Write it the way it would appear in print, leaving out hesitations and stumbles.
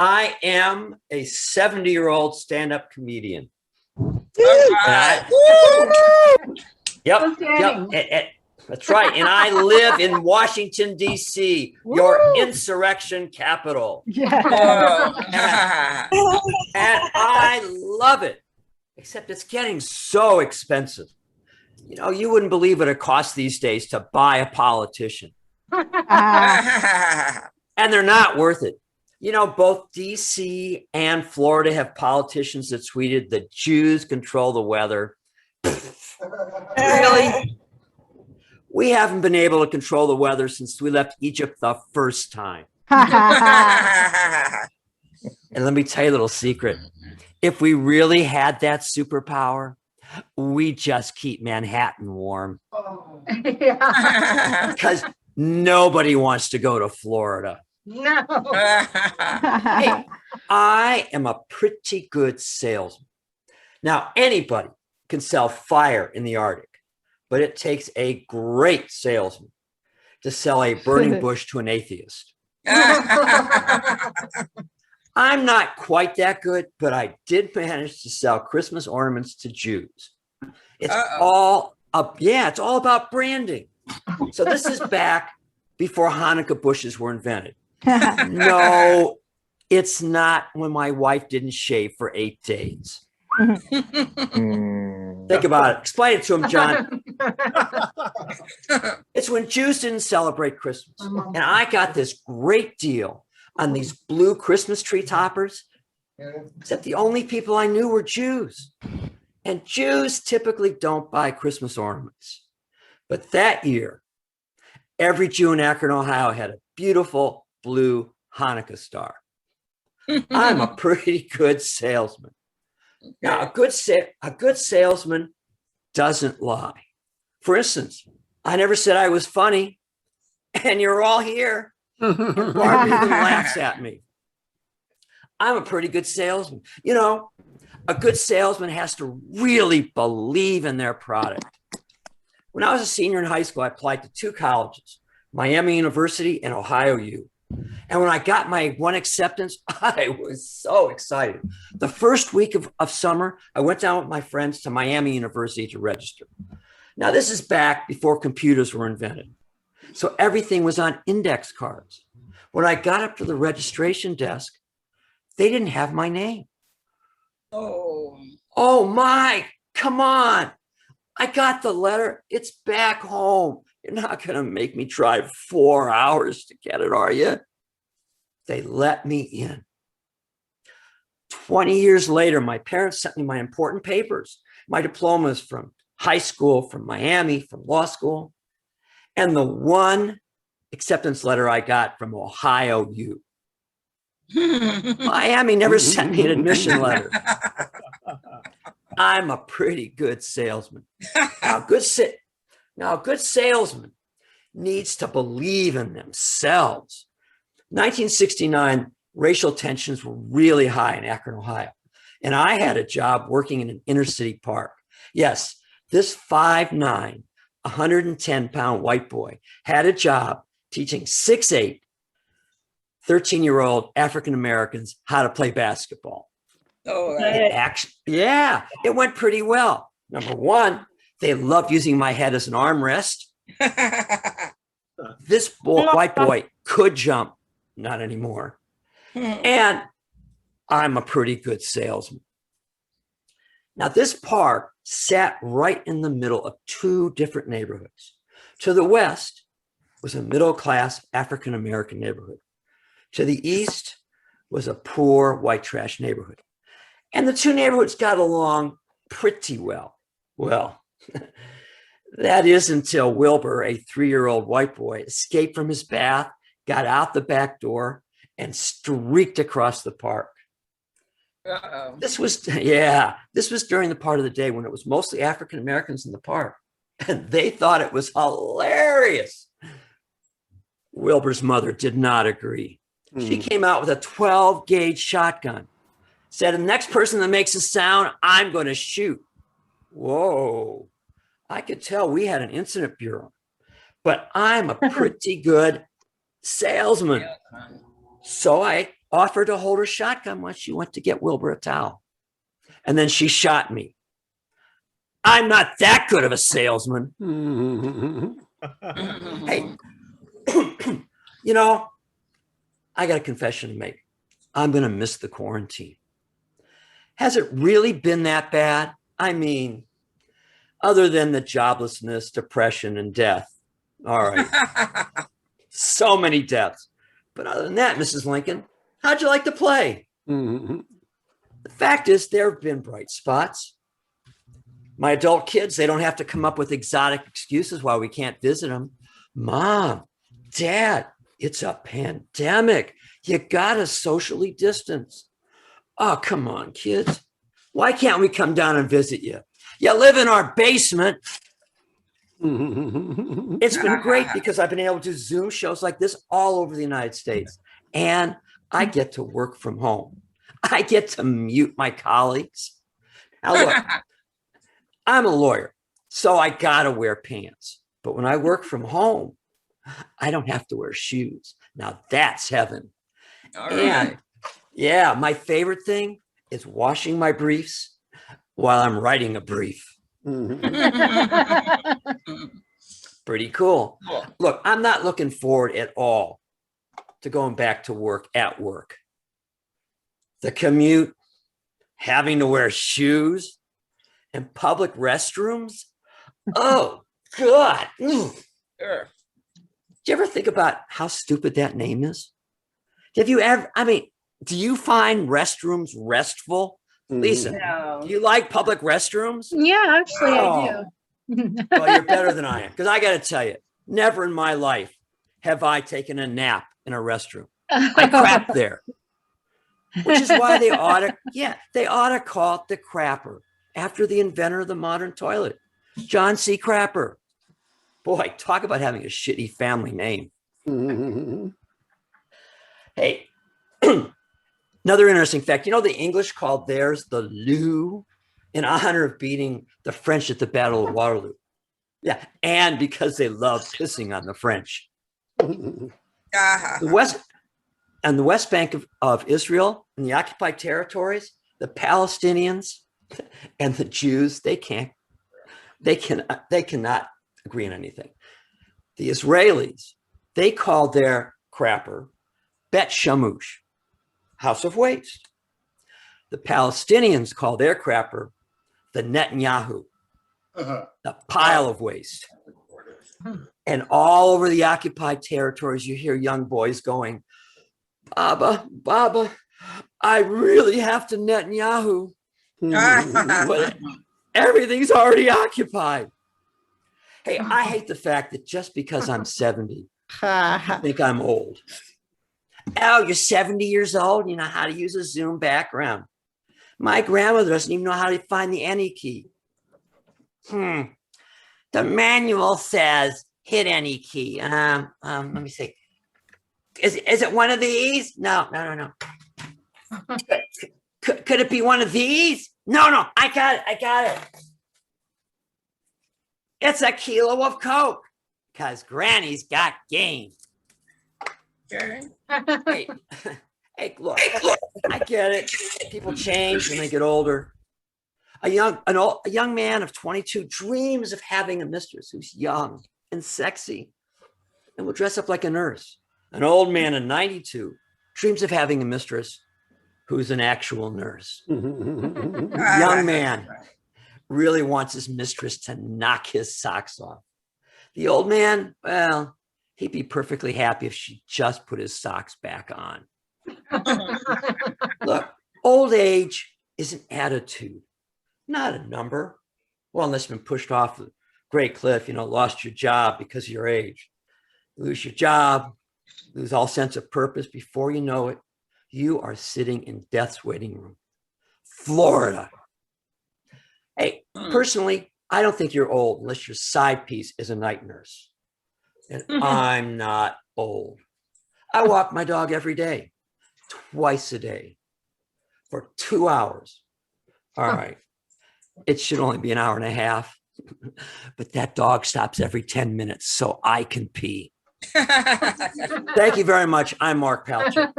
I am a 70-year-old stand-up comedian. Right. Yep. That's right. And I live in Washington, D.C., your insurrection capital. Whoa. And I love it, except it's getting so expensive. You know, you wouldn't believe what it costs these days to buy a politician. And they're not worth it. You know, both DC and Florida have politicians that tweeted the Jews control the weather. Really? We haven't been able to control the weather since we left Egypt the first time. And let me tell you a little secret. If we really had that superpower, we just keep Manhattan warm. Because nobody wants to go to Florida. No. Hey, I am a pretty good salesman. Now, anybody can sell fire in the Arctic, but it takes a great salesman to sell a burning bush to an atheist. I'm not quite that good, but I did manage to sell Christmas ornaments to Jews. It's all up. Yeah, it's all about branding. So this is back before Hanukkah bushes were invented. No, it's not when my wife didn't shave for 8 days. Think about it. Explain it to him, John. It's when Jews didn't celebrate Christmas. And I got this great deal on these blue Christmas tree toppers, except the only people I knew were Jews. And Jews typically don't buy Christmas ornaments. But that year, every Jew in Akron, Ohio had a beautiful blue Hanukkah star. I'm a pretty good salesman. Now, a good salesman doesn't lie. For instance, I never said I was funny, and you're all here. And Barbara even laughs at me. I'm a pretty good salesman. You know, a good salesman has to really believe in their product. When I was a senior in high school, I applied to 2 colleges, Miami University and Ohio U. And when I got my one acceptance, I was so excited. The first week of summer, I went down with my friends to Miami University to register. Now, this is back before computers were invented. So everything was on index cards. When I got up to the registration desk, they didn't have my name. Oh my, come on. I got the letter. It's back home. You're not going to make me drive 4 hours to get it, are you? They let me in. 20 years later, my parents sent me my important papers, my diplomas from high school, from Miami, from law school, and the one acceptance letter I got from Ohio U. Miami never sent me an admission letter. I'm a pretty good salesman. Now, a good salesman needs to believe in themselves. 1969, racial tensions were really high in Akron, Ohio. And I had a job working in an inner city park. Yes, this 5'9", 110-pound white boy had a job teaching 6'8", 13-year-old African-Americans how to play basketball. It went pretty well. Number one, they loved using my head as an armrest. This white boy could jump, not anymore. And I'm a pretty good salesman. Now, this park sat right in the middle of 2 different neighborhoods. To the west was a middle-class African-American neighborhood. To the east was a poor white trash neighborhood. And the 2 neighborhoods got along pretty well. Well, that is until Wilbur, a 3-year-old white boy, escaped from his bath, got out the back door, and streaked across the park. This was during the part of the day when it was mostly African Americans in the park, and they thought it was hilarious. Wilbur's mother did not agree. She came out with a 12-gauge shotgun, said, the next person that makes a sound, I'm going to shoot. Whoa. I could tell we had an incident bureau, but I'm a pretty good salesman. So I offered to hold her shotgun while she went to get Wilbur a towel. And then she shot me. I'm not that good of a salesman. Hey, you know, I got a confession to make. I'm going to miss the quarantine. Has it really been that bad? I mean, other than the joblessness, depression, and death. All right. So many deaths. But other than that, Mrs. Lincoln, how'd you like to play? The fact is, there have been bright spots. My adult kids, they don't have to come up with exotic excuses why we can't visit them. Mom, Dad, it's a pandemic. You gotta socially distance. Oh, come on, kids. Why can't we come down and visit you? You live in our basement. It's been great because I've been able to Zoom shows like this all over the United States. And I get to work from home. I get to mute my colleagues. Now, look, I'm a lawyer, so I gotta wear pants. But when I work from home, I don't have to wear shoes. Now that's heaven. And yeah, my favorite thing is washing my briefs while I'm writing a brief. Pretty cool. Look, I'm not looking forward at all to going back to work at work. The commute, having to wear shoes, and public restrooms. Oh, God. Sure. Do you ever think about how stupid that name is? Have you ever, I mean, do you find restrooms restful? Lisa, No. do you like public restrooms? Yeah, actually, I do. Well, you're better than I am, because I got to tell you, never in my life have I taken a nap in a restroom. I crap there, which is why they ought to call it the crapper after the inventor of the modern toilet, John C. Crapper. Boy, talk about having a shitty family name. Hey, another interesting fact, you know, the English called theirs the loo in honor of beating the French at the Battle of Waterloo. Yeah, and because they love pissing on the French. The West Bank of Israel and the occupied territories, the Palestinians and the Jews, they cannot agree on anything. The Israelis, they call their crapper Bet Shamush, house of waste. The Palestinians call their crapper the Netanyahu, the pile of waste. And all over the occupied territories, you hear young boys going, Baba, Baba, I really have to Netanyahu. But everything's already occupied. Hey, I hate the fact that just because I'm 70, I think I'm old. Oh, you're 70 years old? You know how to use a Zoom background. My grandmother doesn't even know how to find the any key. The manual says hit any key. Let me see. Is it one of these? No. Could it be one of these? No, I got it. It's a kilo of Coke, because Granny's got game. Okay. Hey, look, I get it. People change when they get older. A young man of 22 dreams of having a mistress who's young and sexy and will dress up like a nurse. An old man of 92 dreams of having a mistress who's an actual nurse. Young man really wants his mistress to knock his socks off. The old man, well, he'd be perfectly happy if she just put his socks back on. Look, old age is an attitude, not a number. Well, unless you've been pushed off the great cliff, lost your job because of your age. You lose your job, lose all sense of purpose. Before you know it, you are sitting in death's waiting room. Florida. Hey, personally, I don't think you're old unless your side piece is a night nurse. And I'm not old. I walk my dog every day, twice a day, for 2 hours. All right. It should only be an hour and a half, but that dog stops every 10 minutes so I can pee. Thank you very much. I'm Mark Palchik.